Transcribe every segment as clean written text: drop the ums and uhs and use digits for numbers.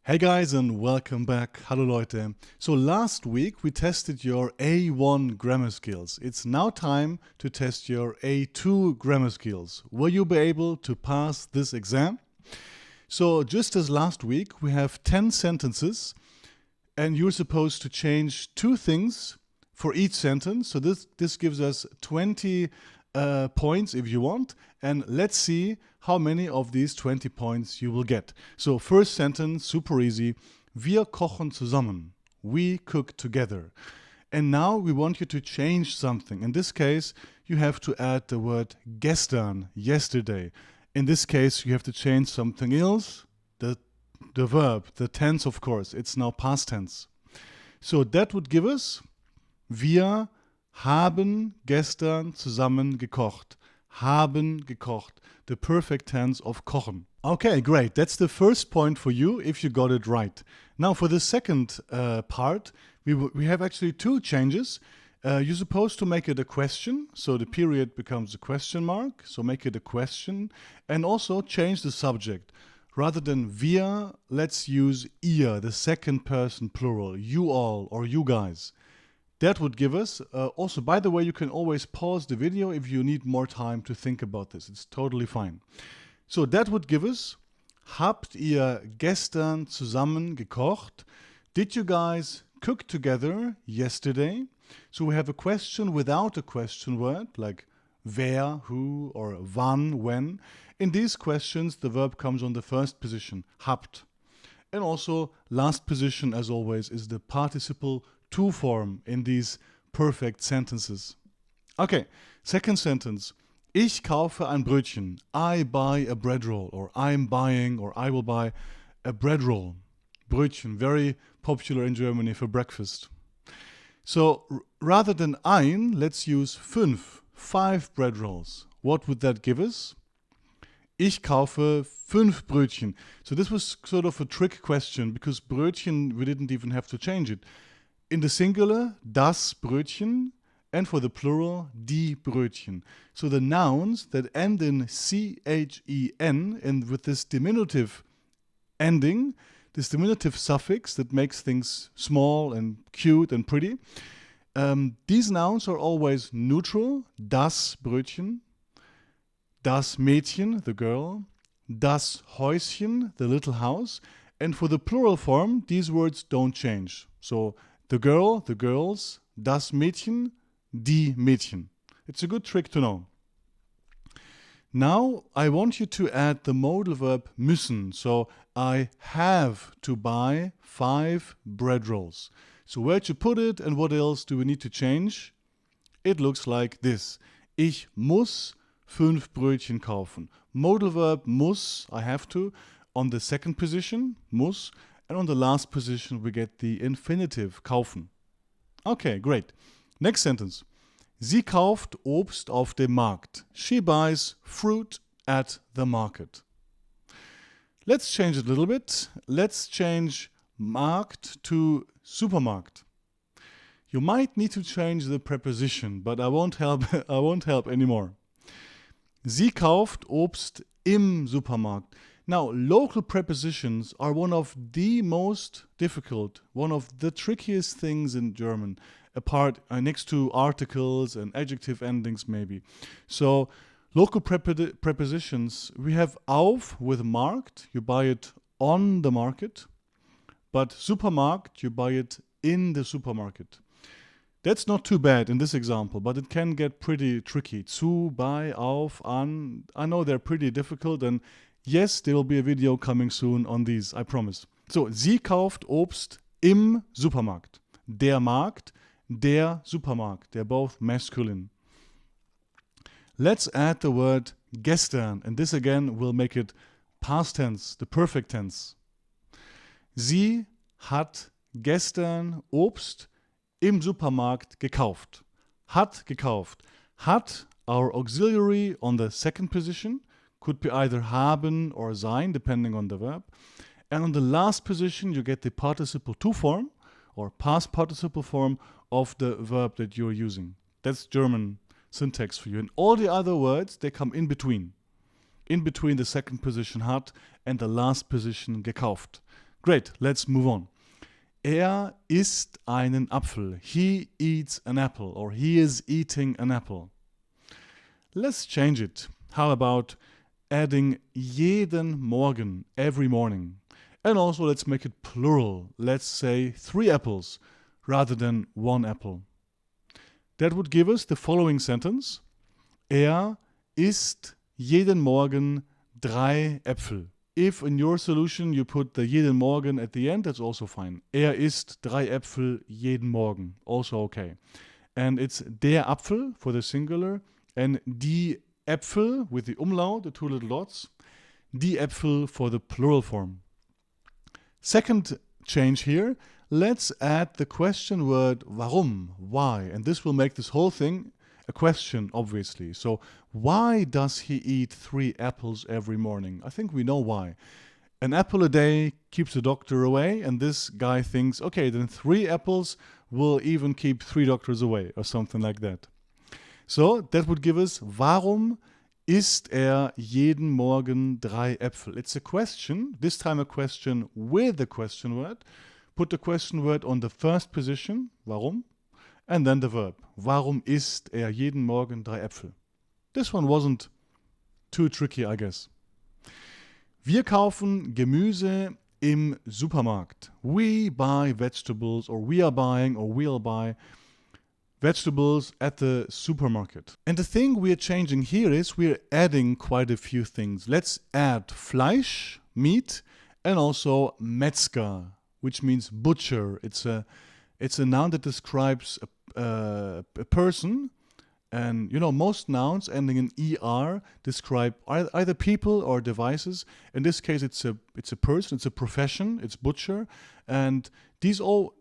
Hey guys and welcome back. Hallo Leute. So last week we tested your A1 grammar skills. It's now time to test your A2 grammar skills. Will you be able to pass this exam? So just as last week, we have 10 sentences and you're supposed to change two things for each sentence. So this gives us 20 points if you want. And let's see how many of these 20 points you will get. So first sentence, super easy. Wir kochen zusammen. We cook together. And now we want you to change something. In this case, you have to add the word gestern, yesterday. In this case, you have to change something else. The verb, the tense of course, it's now past tense. So that would give us, wir haben gestern zusammen gekocht. Haben gekocht. The perfect tense of kochen. Okay, great. That's the first point for you if you got it right. Now for the second part, we have actually two changes. You're supposed to make it a question, so the period becomes a question mark, so make it a question, and also change the subject. Rather than wir, let's use ihr, the second person plural, you all or you guys. That would give us, also by the way, you can always pause the video if you need more time to think about this. It's totally fine. So that would give us, habt ihr gestern zusammen gekocht? Did you guys cook together yesterday? So we have a question without a question word, like wer, who, or wann, when. In these questions, the verb comes on the first position, habt. And also, last position, as always, is the participle to form in these perfect sentences. Okay, second sentence. Ich kaufe ein Brötchen. I buy a bread roll. Or I'm buying, or I will buy a bread roll. Brötchen, very popular in Germany for breakfast. So rather than ein, let's use five bread rolls. What would that give us? Ich kaufe 5 Brötchen. So this was sort of a trick question because Brötchen, we didn't even have to change it. In the singular, das Brötchen, and for the plural, die Brötchen. So the nouns that end in chen and with this diminutive ending, this diminutive suffix that makes things small and cute and pretty, these nouns are always neutral, das Brötchen, das Mädchen, the girl, das Häuschen, the little house, and for the plural form, these words don't change. So the girl, the girls, das Mädchen, die Mädchen. It's a good trick to know. Now I want you to add the modal verb müssen. So I have to buy 5 bread rolls. So where to put it and what else do we need to change? It looks like this. Ich muss 5 Brötchen kaufen. Modal verb muss, I have to, on the second position, muss, and on the last position we get the infinitive, kaufen. Okay, great. Next sentence. Sie kauft Obst auf dem Markt. She buys fruit at the market. Let's change it a little bit. Let's change Markt to Supermarkt. You might need to change the preposition, but I won't help anymore. Sie kauft Obst im Supermarkt. Now, local prepositions are one of the most difficult, one of the trickiest things in German, apart next to articles and adjective endings maybe. So, local prepositions, we have auf with Markt, you buy it on the market, but Supermarkt, you buy it in the supermarket. That's not too bad in this example, but it can get pretty tricky. Zu, bei, auf, an. I know they're pretty difficult and yes, there will be a video coming soon on these, I promise. So, sie kauft Obst im Supermarkt. Der Markt, der Supermarkt. They're both masculine. Let's add the word gestern, and this again will make it past tense, the perfect tense. Sie hat gestern Obst im Supermarkt gekauft. Hat gekauft. Hat, our auxiliary on the second position, could be either haben or sein, depending on the verb. And on the last position, you get the participle to form, or past participle form of the verb that you're using. That's German syntax for you. And all the other words, they come in between the second position hat and the last position gekauft. Great, let's move on. Er isst einen Apfel. He eats an apple, or he is eating an apple. Let's change it. How about adding jeden Morgen, every morning? And also let's make it plural. Let's say 3 apples rather than 1 apple. That would give us the following sentence. Er isst jeden Morgen 3 Äpfel. If in your solution you put the jeden Morgen at the end, that's also fine. Er isst 3 Äpfel jeden Morgen. Also okay. And it's der Apfel for the singular and die Äpfel with the umlaut, the 2 little dots. Die Äpfel for the plural form. Second change here. Let's add the question word warum, why. And this will make this whole thing a question, obviously. So why does he eat 3 apples every morning? I think we know why. An apple a day keeps the doctor away, and this guy thinks, okay, then 3 apples will even keep 3 doctors away, or something like that. So that would give us, warum isst jeden Morgen 3 Äpfel? It's a question, this time a question with the question word. Put the question word on the first position, warum, and then the verb. Warum isst jeden Morgen 3 Äpfel? This one wasn't too tricky, I guess. Wir kaufen Gemüse im Supermarkt. We buy vegetables, or we are buying, or we'll buy vegetables at the supermarket. And the thing we're changing here is we're adding quite a few things. Let's add Fleisch, meat, and also Metzger, which means butcher. It's a noun that describes a person, and you know most nouns ending in er describe either people or devices. In this case, it's a person, it's a profession, it's butcher, and these all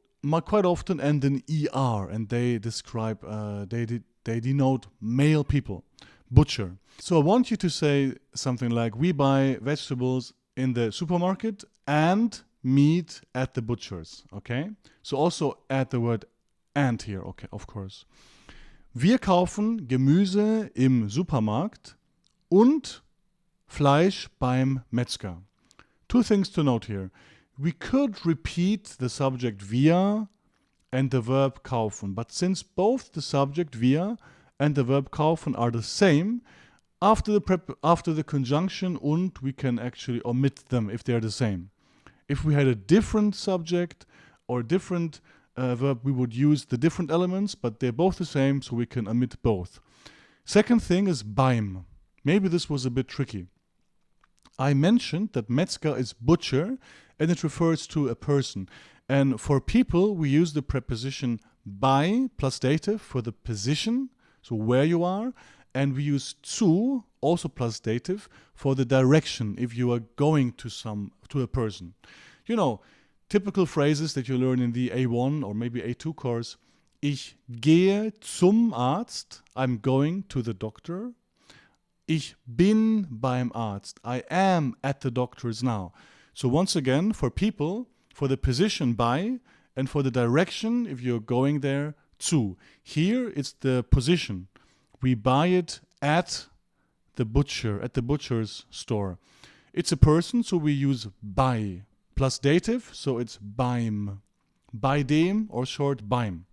quite often end in er, and they describe they denote male people. Butcher. So I want you to say something like, we buy vegetables in the supermarket and meat at the butchers, okay? So also add the word and here, okay, of course. Wir kaufen Gemüse im Supermarkt und Fleisch beim Metzger. 2 things to note here. We could repeat the subject wir and the verb kaufen, but since both the subject wir and the verb kaufen are the same, after the conjunction und, we can actually omit them if they are the same. If we had a different subject or a different verb, we would use the different elements, but they're both the same, so we can omit both. Second thing is beim. Maybe this was a bit tricky. I mentioned that Metzger is butcher, and it refers to a person. And for people, we use the preposition bei plus dative for the position, so where you are, and we use zu, also plus dative, for the direction, if you are going to a person. You know, typical phrases that you learn in the A1 or maybe A2 course. Ich gehe zum Arzt. I'm going to the doctor. Ich bin beim Arzt. I am at the doctor's now. So once again, for people, for the position bei, and for the direction, if you're going there, zu. Here it's the position. We buy it at the butcher's store. It's a person, so we use bei. Plus dative, so it's beim. Bei dem, or short beim.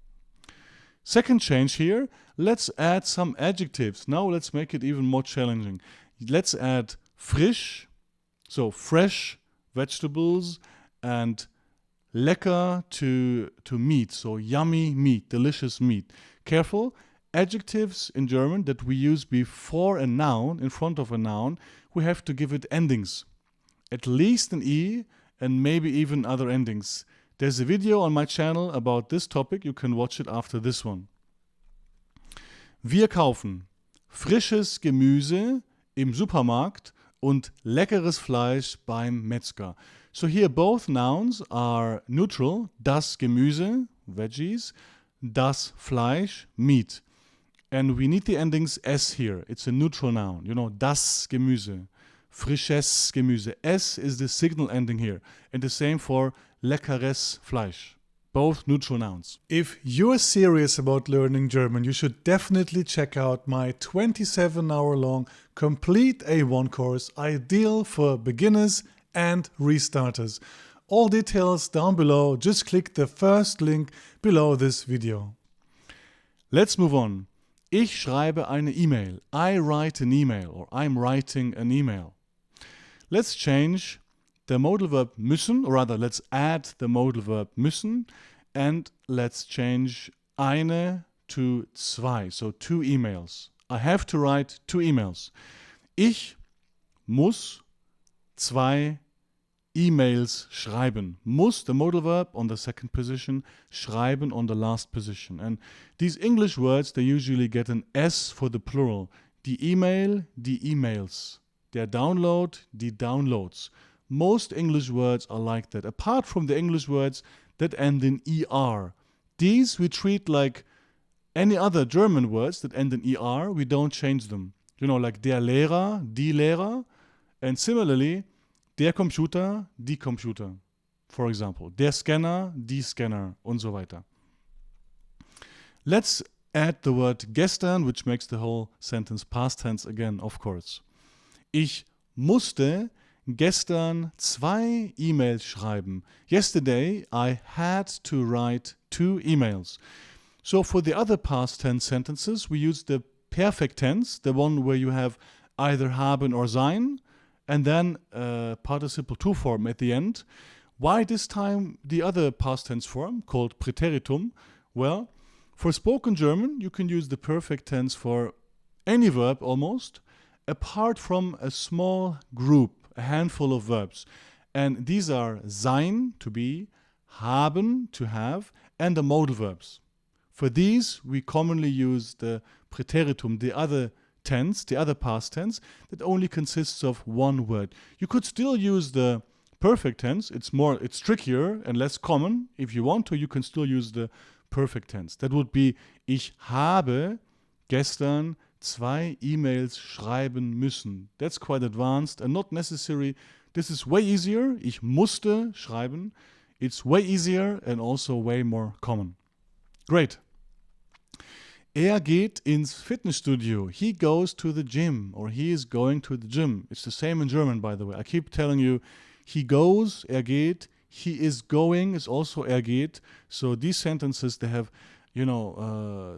Second change here, let's add some adjectives. Now let's make it even more challenging. Let's add frisch, so fresh vegetables, and lecker to meat, so yummy meat, delicious meat. Careful, adjectives in German that we use before a noun, in front of a noun, we have to give it endings. At least an E, and maybe even other endings. There's a video on my channel about this topic. You can watch it after this one. Wir kaufen frisches Gemüse im Supermarkt und leckeres Fleisch beim Metzger. So here both nouns are neutral. Das Gemüse, veggies, das Fleisch, meat. And we need the endings S here. It's a neutral noun. You know, das Gemüse. Frisches Gemüse. S is the signal ending here. And the same for leckeres Fleisch. Both neutral nouns. If you're serious about learning German, you should definitely check out my 27-hour-long complete A1 course, ideal for beginners and restarters. All details down below. Just click the first link below this video. Let's move on. Ich schreibe eine E-Mail. I write an email, or I'm writing an email. Let's change the modal verb müssen, or rather let's add the modal verb müssen, and let's change eine to zwei, so 2 emails. I have to write 2 emails. Ich muss 2 emails schreiben. Muss, the modal verb, on the second position, schreiben on the last position. And these English words, they usually get an S for the plural. Die E-Mail, die emails. Der Download, die downloads. Most English words are like that, apart from the English words that end in ER. These we treat like any other German words that end in ER, we don't change them. You know, like der Lehrer, die Lehrer, and similarly, der Computer, die Computer, for example. Der Scanner, die Scanner, und so weiter. Let's add the word gestern, which makes the whole sentence past tense again, of course. Ich musste gestern 2 E-Mails schreiben. Yesterday, I had to write 2 emails. So for the other past tense sentences, we use the perfect tense, the one where you have either haben or sein, and then participle to form at the end. Why this time the other past tense form, called Präteritum? Well, for spoken German, you can use the perfect tense for any verb almost, apart from a small group, a handful of verbs. And these are sein, to be, haben, to have, and the modal verbs. For these, we commonly use the Präteritum, the other tense, the other past tense, that only consists of one word. You could still use the perfect tense. It's trickier and less common. If you want to, you can still use the perfect tense. That would be, ich habe gestern 2 E-Mails schreiben müssen. That's quite advanced and not necessary. This is way easier. Ich musste schreiben. It's way easier and also way more common. Great. Er geht ins Fitnessstudio. He goes to the gym, or he is going to the gym. It's the same in German, by the way. I keep telling you, he goes, geht. He is going is also geht. So these sentences, they have,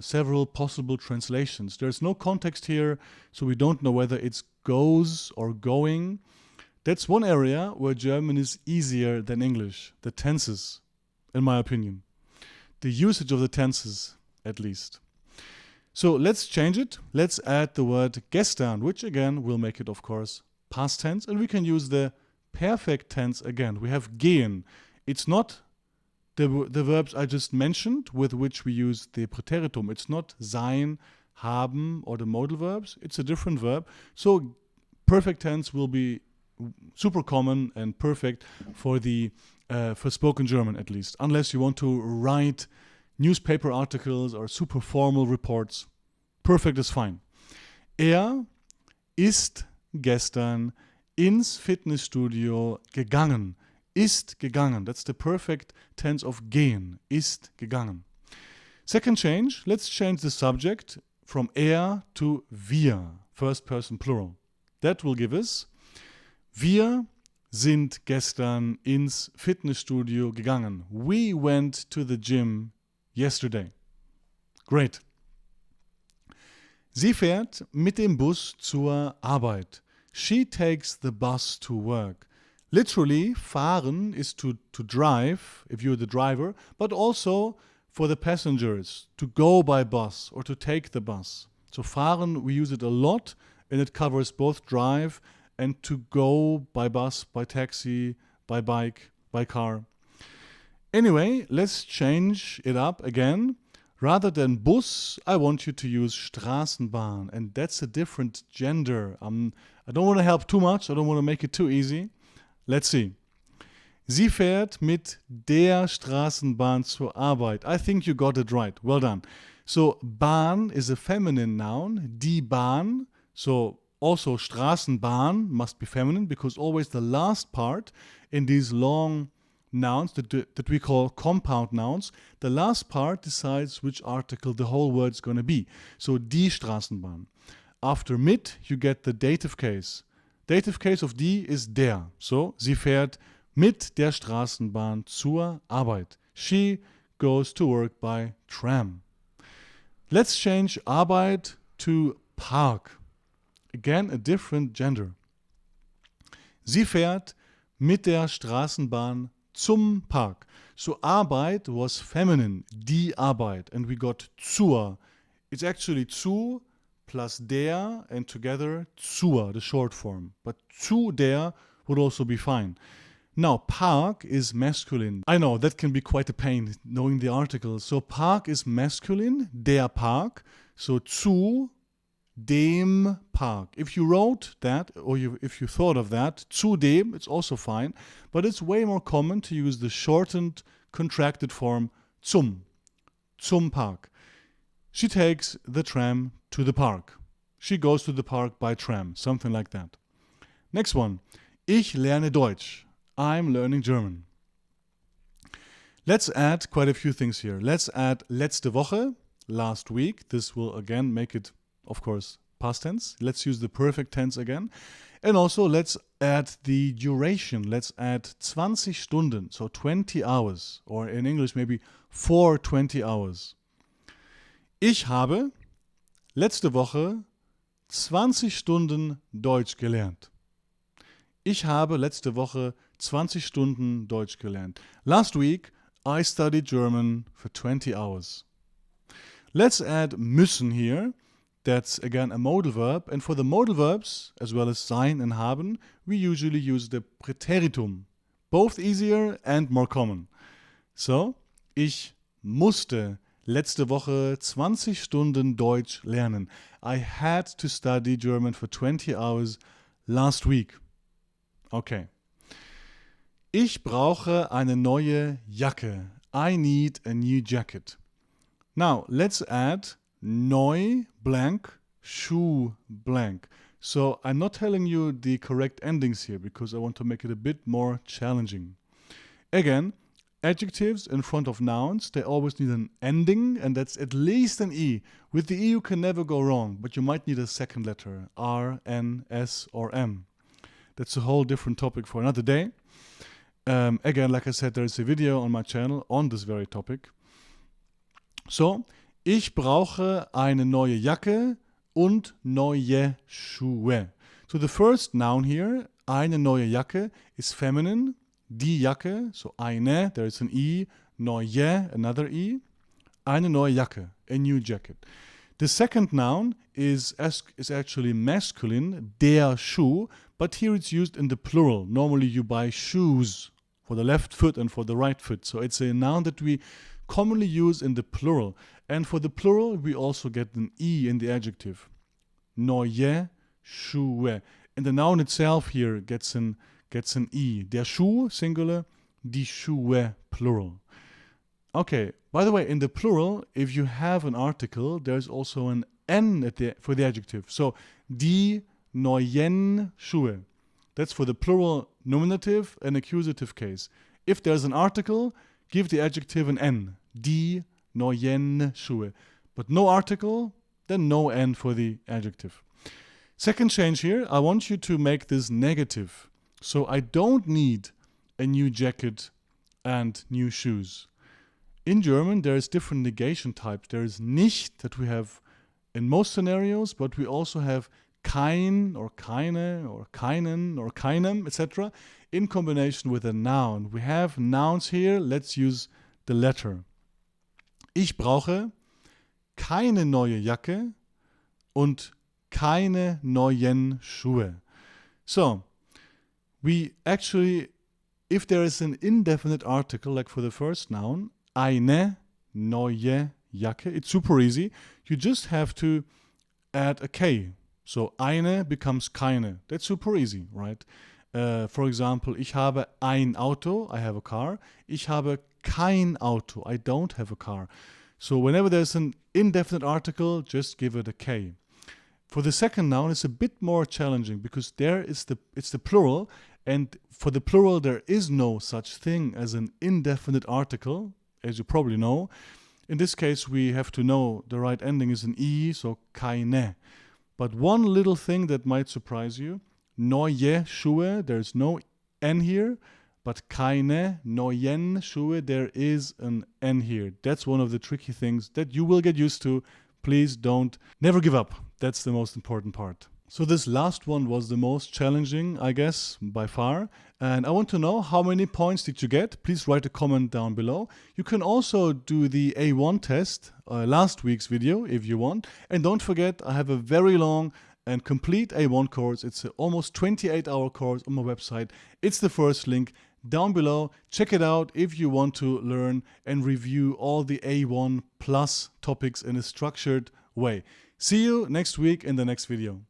several possible translations. There's no context here, so we don't know whether it's goes or going. That's one area where German is easier than English. The tenses, in my opinion. The usage of the tenses, at least. So let's change it. Let's add the word gestern, which again will make it, of course, past tense. And we can use the perfect tense again. We have gehen. It's not the verbs I just mentioned with which we use the Präteritum. It's not sein, haben, or the modal verbs. It's a different verb. So perfect tense will be super common and perfect for for spoken German, at least, unless you want to write newspaper articles or super formal reports. Perfect is fine. Er ist gestern ins Fitnessstudio gegangen. Ist gegangen. That's the perfect tense of gehen. Ist gegangen. Second change, let's change the subject from er to wir. First person plural. That will give us wir sind gestern ins Fitnessstudio gegangen. We went to the gym yesterday. Great. Sie fährt mit dem Bus zur Arbeit. She takes the bus to work. Literally, fahren is to drive, if you're the driver, but also for the passengers, to go by bus or to take the bus. So fahren, we use it a lot, and it covers both drive and to go by bus, by taxi, by bike, by car. Anyway, let's change it up again. Rather than Bus, I want you to use Straßenbahn, and that's a different gender. I don't want to help too much, I don't want to make it too easy. Let's see. Sie fährt mit der Straßenbahn zur Arbeit. I think you got it right. Well done. So, Bahn is a feminine noun. Die Bahn. So, also Straßenbahn must be feminine because always the last part in these long nouns that we call compound nouns, the last part decides which article the whole word is going to be. So, die Straßenbahn. After mit, you get the dative case. Dative case of die is der. So, sie fährt mit der Straßenbahn zur Arbeit. She goes to work by tram. Let's change Arbeit to Park. Again, a different gender. Sie fährt mit der Straßenbahn zum Park. So Arbeit was feminine, die Arbeit, and we got zur. It's actually zu plus der and together zur, the short form. But zu der would also be fine. Now, Park is masculine. I know, that can be quite a pain, knowing the article. So Park is masculine, der Park. So zu dem Park. If you wrote that, or if you thought of that, zu dem, it's also fine. But it's way more common to use the shortened, contracted form zum Park. She takes the tram to the park. She goes to the park by tram, something like that. Next one. Ich lerne Deutsch. I'm learning German. Let's add quite a few things here. Let's add letzte Woche, last week. This will again make it, of course, past tense. Let's use the perfect tense again. And also let's add the duration. Let's add 20 Stunden, so 20 hours. Or in English maybe for 20 hours. Ich habe letzte Woche 20 Stunden Deutsch gelernt. Ich habe letzte Woche 20 Stunden Deutsch gelernt. Last week, I studied German for 20 hours. Let's add müssen here. That's again a modal verb. And for the modal verbs, as well as sein and haben, we usually use the Präteritum. Both easier and more common. So, ich musste letzte Woche 20 Stunden Deutsch lernen. I had to study German for 20 hours last week. Okay. Ich brauche eine neue Jacke. I need a new jacket. Now, let's add neu blank, Schuh blank. So I'm not telling you the correct endings here because I want to make it a bit more challenging. Again, adjectives in front of nouns, they always need an ending, and that's at least an E. With the E you can never go wrong, but you might need a second letter, R, N, S, or M. That's a whole different topic for another day. Again, like I said, there is a video on my channel on this very topic. So, ich brauche eine neue Jacke und neue Schuhe. So the first noun here, eine neue Jacke, is feminine. Die Jacke, so eine, there is an E, neue, another E. Eine neue Jacke, a new jacket. The second noun is actually masculine, der Schuh, but here it's used in the plural. Normally you buy shoes for the left foot and for the right foot. So it's a noun that we commonly use in the plural. And for the plural, we also get an E in the adjective. Neue Schuhe. And the noun itself here gets an E. Der Schuh, singular, die Schuhe, plural. Okay, by the way, in the plural, if you have an article, there's also an N for the adjective. So, die neuen Schuhe. That's for the plural nominative and accusative case. If there's an article, give the adjective an N. Die neuen Schuhe. But no article, then no N for the adjective. Second change here, I want you to make this negative. So I don't need a new jacket and new shoes. In German, there's different negation types. There's nicht that we have in most scenarios, but we also have kein or keine or keinen or keinem, etc. in combination with a noun. We have nouns here. Let's use the letter. Ich brauche keine neue Jacke und keine neuen Schuhe. So, we actually, if there is an indefinite article, like for the first noun, eine neue Jacke, it's super easy. You just have to add a K. So, eine becomes keine. That's super easy, right? For example, ich habe ein Auto, I have a car. Ich habe kein Auto, I don't have a car. So, whenever there's an indefinite article, just give it a K. For the second noun, it's a bit more challenging because it's the plural, and for the plural, there is no such thing as an indefinite article, as you probably know. In this case, we have to know the right ending is an E, so keine. But one little thing that might surprise you, neue Schuhe, there's no N here, but keine neuen Schuhe, there is an N here. That's one of the tricky things that you will get used to. Please don't never give up. That's the most important part. So this last one was the most challenging, I guess, by far. And I want to know, how many points did you get? Please write a comment down below. You can also do the A1 test, last week's video, if you want. And don't forget, I have a very long and complete A1 course. It's an almost 28-hour course on my website. It's the first link down below. Check it out if you want to learn and review all the A1 plus topics in a structured way. See you next week in the next video.